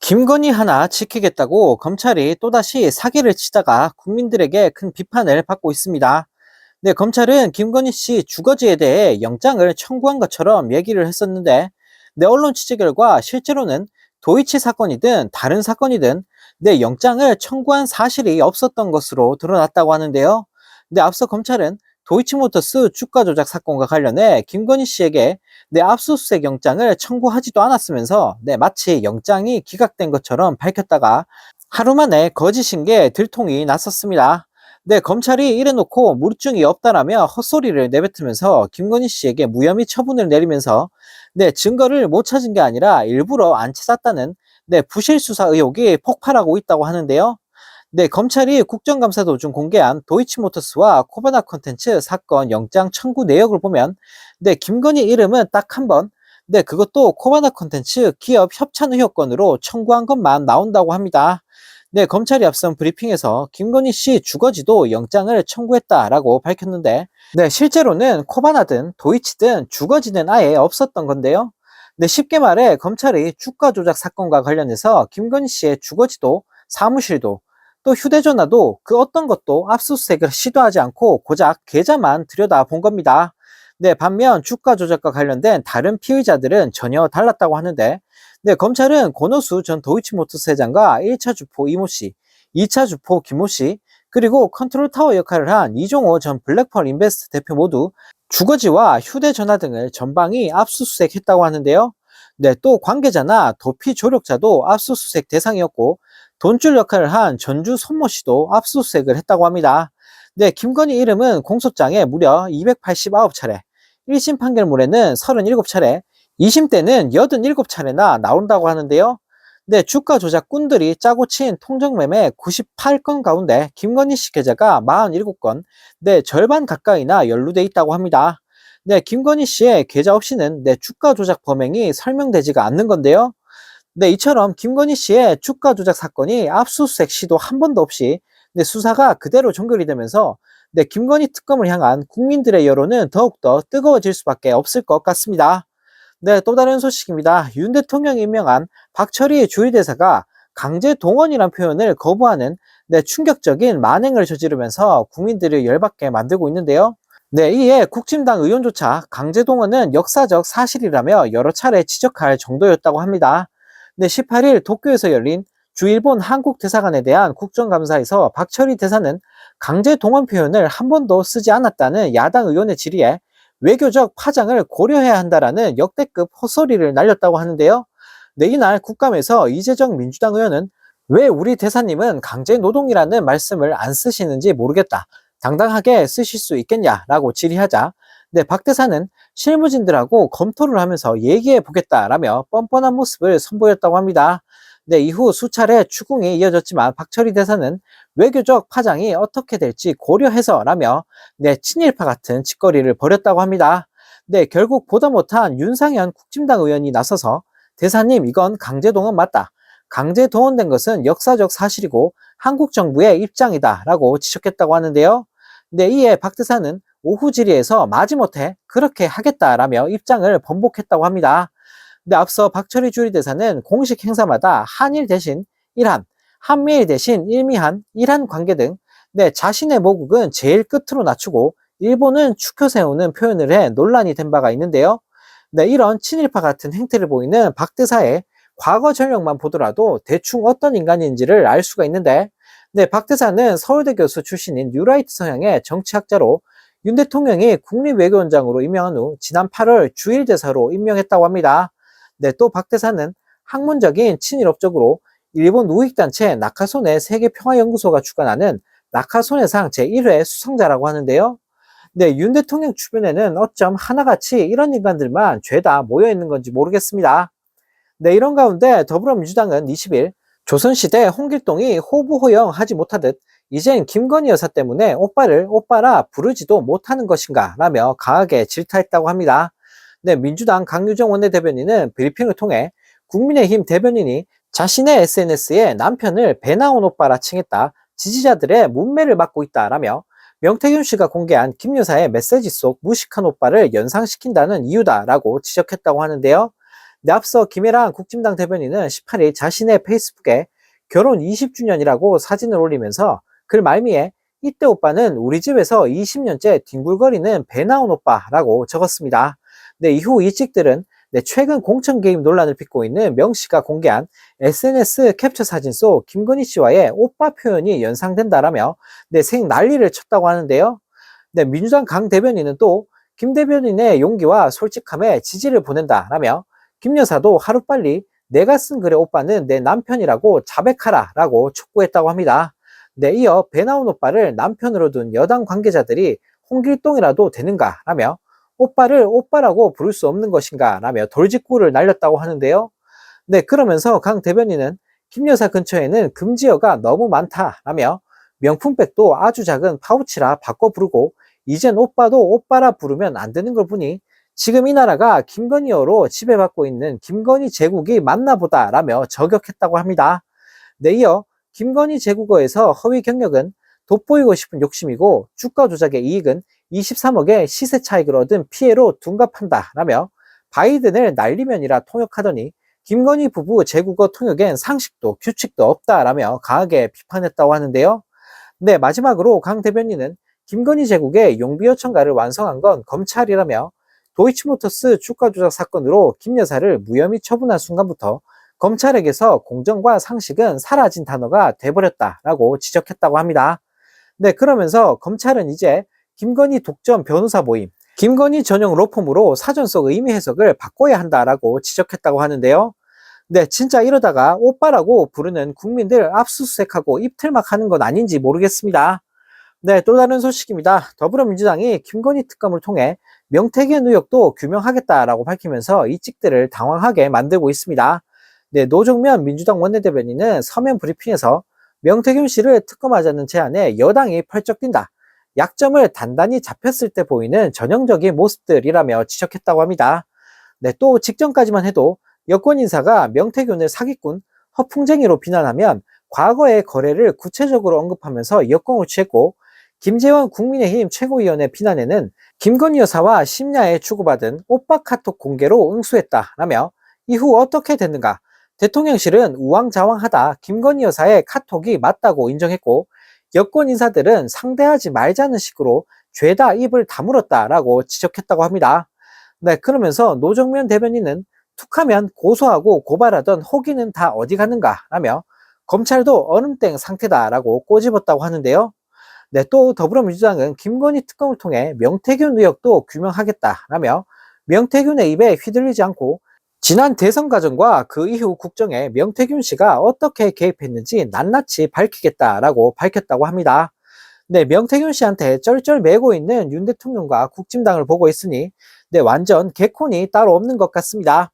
김건희 하나 지키겠다고 검찰이 또다시 사기를 치다가 국민들에게 큰 비판을 받고 있습니다. 네, 검찰은 김건희 씨 주거지에 대해 영장을 청구한 것처럼 얘기를 했었는데, 내 언론 취재 결과 실제로는 도이치 사건이든 다른 사건이든 내 영장을 청구한 사실이 없었던 것으로 드러났다고 하는데요. 근데 앞서 검찰은 도이치모터스 주가 조작 사건과 관련해 김건희 씨에게 내 압수수색 영장을 청구하지도 않았으면서 마치 영장이 기각된 것처럼 밝혔다가 하루 만에 거짓인 게 들통이 났었습니다. 검찰이 이래놓고 물증이 없다라며 헛소리를 내뱉으면서 김건희 씨에게 무혐의 처분을 내리면서 증거를 못 찾은 게 아니라 일부러 안 찾았다는 부실 수사 의혹이 폭발하고 있다고 하는데요. 검찰이 국정감사 도중 공개한 도이치모터스와 코바나 콘텐츠 사건 영장 청구 내역을 보면 김건희 이름은 딱 한 번, 그것도 코바나 콘텐츠 기업 협찬 의혹 건으로 청구한 것만 나온다고 합니다. 검찰이 앞선 브리핑에서 김건희 씨 주거지도 영장을 청구했다라고 밝혔는데, 실제로는 코바나든 도이치든 주거지는 아예 없었던 건데요. 쉽게 말해 검찰이 주가 조작 사건과 관련해서 김건희 씨의 주거지도 사무실도 또 휴대전화도 그 어떤 것도 압수수색을 시도하지 않고 고작 계좌만 들여다본 겁니다. 반면 주가 조작과 관련된 다른 피의자들은 전혀 달랐다고 하는데, 검찰은 권오수 전 도이치모터스 회장과 1차 주포 이모 씨, 2차 주포 김모 씨, 그리고 컨트롤타워 역할을 한 이종호 전 블랙펄 인베스트 대표 모두 주거지와 휴대전화 등을 전방위 압수수색했다고 하는데요. 또 관계자나 도피 조력자도 압수수색 대상이었고, 돈줄 역할을 한 전주 손모 씨도 압수수색을 했다고 합니다. 김건희 이름은 공소장에 무려 289차례, 1심 판결문에는 37차례, 2심 때는 87차례나 나온다고 하는데요. 주가 조작꾼들이 짜고 친 통정매매 98건 가운데 김건희 씨 계좌가 47건, 절반 가까이나 연루돼 있다고 합니다. 김건희 씨의 계좌 없이는 주가 조작 범행이 설명되지가 않는 건데요. 이처럼 김건희 씨의 주가 조작 사건이 압수수색 시도 한 번도 없이 수사가 그대로 종결이 되면서 김건희 특검을 향한 국민들의 여론은 더욱더 뜨거워질 수밖에 없을 것 같습니다. 또 다른 소식입니다. 윤 대통령이 임명한 박철희 주일대사가 강제 동원이란 표현을 거부하는 충격적인 만행을 저지르면서 국민들을 열받게 만들고 있는데요. 이에 국힘당 의원조차 강제 동원은 역사적 사실이라며 여러 차례 지적할 정도였다고 합니다. 18일 도쿄에서 열린 주일본 한국 대사관에 대한 국정감사에서 박철희 대사는 강제 동원 표현을 한 번도 쓰지 않았다는 야당 의원의 질의에 외교적 파장을 고려해야 한다라는 역대급 헛소리를 날렸다고 하는데요. 이날 국감에서 이재정 민주당 의원은 왜 우리 대사님은 강제 노동이라는 말씀을 안 쓰시는지 모르겠다. 당당하게 쓰실 수 있겠냐라고 질의하자, 박 대사는 실무진들하고 검토를 하면서 얘기해 보겠다라며 뻔뻔한 모습을 선보였다고 합니다. 이후 수차례 추궁이 이어졌지만 박철희 대사는 외교적 파장이 어떻게 될지 고려해서라며 친일파 같은 짓거리를 벌였다고 합니다. 결국 보다 못한 윤상현 국힘당 의원이 나서서 대사님 이건 강제동원 맞다. 강제 동원된 것은 역사적 사실이고 한국 정부의 입장이다 라고 지적했다고 하는데요. 이에 박 대사는 오후 질의에서 마지못해 그렇게 하겠다라며 입장을 번복했다고 합니다. 앞서 박철희 주리대사는 공식 행사마다 한일 대신 일한, 한미일 대신 일미한, 일한 관계 등 자신의 모국은 제일 끝으로 낮추고 일본은 축혀 세우는 표현을 해 논란이 된 바가 있는데요. 이런 친일파 같은 행태를 보이는 박 대사의 과거 전력만 보더라도 대충 어떤 인간인지를 알 수가 있는데, 박 대사는 서울대 교수 출신인 뉴라이트 성향의 정치학자로 윤 대통령이 국립외교원장으로 임명한 후 지난 8월 주일대사로 임명했다고 합니다. 또 박 대사는 학문적인 친일 업적으로 일본 우익단체 나카소네 세계평화연구소가 주관하는 나카소네상 제1회 수상자라고 하는데요. 윤 대통령 주변에는 어쩜 하나같이 이런 인간들만 죄다 모여있는 건지 모르겠습니다. 이런 가운데 더불어민주당은 20일 조선시대 홍길동이 호부호영 하지 못하듯 이젠 김건희 여사 때문에 오빠를 오빠라 부르지도 못하는 것인가 라며 강하게 질타했다고 합니다. 민주당 강유정 원내대변인은 브리핑을 통해 국민의힘 대변인이 자신의 SNS에 남편을 배 나온 오빠라 칭했다, 지지자들의 문매를 받고 있다라며 명태균 씨가 공개한 김 여사의 메시지 속 무식한 오빠를 연상시킨다는 이유다라고 지적했다고 하는데요. 네, 앞서 김혜랑 국진당 대변인은 18일 자신의 페이스북에 결혼 20주년이라고 사진을 올리면서 글 말미에 이때 오빠는 우리 집에서 20년째 뒹굴거리는 배 나온 오빠라고 적었습니다. 네, 이후 이 찍들은 네, 최근 공천 개입 논란을 빚고 있는 명 씨가 공개한 SNS 캡처 사진 속 김건희 씨와의 오빠 표현이 연상된다라며 네, 생 난리를 쳤다고 하는데요. 네, 민주당 강 대변인은 또 김 대변인의 용기와 솔직함에 지지를 보낸다라며 김 여사도 하루빨리 내가 쓴 글의 오빠는 내 남편이라고 자백하라라고 촉구했다고 합니다. 네, 이어 배 나온 오빠를 남편으로 둔 여당 관계자들이 홍길동이라도 되는가라며 오빠를 오빠라고 부를 수 없는 것인가라며 돌직구를 날렸다고 하는데요. 네, 그러면서 강 대변인은 김 여사 근처에는 금지어가 너무 많다라며 명품백도 아주 작은 파우치라 바꿔 부르고 이젠 오빠도 오빠라 부르면 안 되는 걸 보니 지금 이 나라가 김건희어로 지배받고 있는 김건희 제국이 맞나 보다라며 저격했다고 합니다. 네, 이어 김건희 제국어에서 허위 경력은 돋보이고 싶은 욕심이고 주가 조작의 이익은 23억의 시세 차익을 얻은 피해로 둔갑한다라며 바이든을 날리면이라 통역하더니 김건희 부부 제국어 통역엔 상식도 규칙도 없다라며 강하게 비판했다고 하는데요. 네, 마지막으로 강 대변인은 김건희 제국의 용비 요청가를 완성한 건 검찰이라며 도이치모터스 주가 조작 사건으로 김 여사를 무혐의 처분한 순간부터 검찰에게서 공정과 상식은 사라진 단어가 돼버렸다라고 지적했다고 합니다. 네, 그러면서 검찰은 이제 김건희 독점 변호사 모임, 김건희 전용 로펌으로 사전 속 의미 해석을 바꿔야 한다라고 지적했다고 하는데요. 네, 진짜 이러다가 오빠라고 부르는 국민들 압수수색하고 입틀막 하는 건 아닌지 모르겠습니다. 네, 또 다른 소식입니다. 더불어민주당이 김건희 특검을 통해 명태균 의혹도 규명하겠다라고 밝히면서 이 찍들을 당황하게 만들고 있습니다. 네, 노정면 민주당 원내대변인은 서면 브리핑에서 명태균 씨를 특검하자는 제안에 여당이 펄쩍 뛴다. 약점을 단단히 잡혔을 때 보이는 전형적인 모습들이라며 지적했다고 합니다. 네, 또 직전까지만 해도 여권 인사가 명태균을 사기꾼, 허풍쟁이로 비난하면 과거의 거래를 구체적으로 언급하면서 역공을 취했고 김재원 국민의힘 최고위원의 비난에는 김건희 여사와 심야에 주고받은 오빠 카톡 공개로 응수했다라며 이후 어떻게 됐는가? 대통령실은 우왕좌왕하다 김건희 여사의 카톡이 맞다고 인정했고 여권 인사들은 상대하지 말자는 식으로 죄다 입을 다물었다라고 지적했다고 합니다. 네, 그러면서 노정면 대변인은 툭하면 고소하고 고발하던 호기는 다 어디 갔는가 라며 검찰도 얼음땡 상태다라고 꼬집었다고 하는데요. 네, 또 더불어민주당은 김건희 특검을 통해 명태균 의혹도 규명하겠다라며 명태균의 입에 휘둘리지 않고 지난 대선 과정과 그 이후 국정에 명태균 씨가 어떻게 개입했는지 낱낱이 밝히겠다라고 밝혔다고 합니다. 네, 명태균 씨한테 쩔쩔매고 있는 윤 대통령과 국진당을 보고 있으니 네, 완전 개콘이 따로 없는 것 같습니다.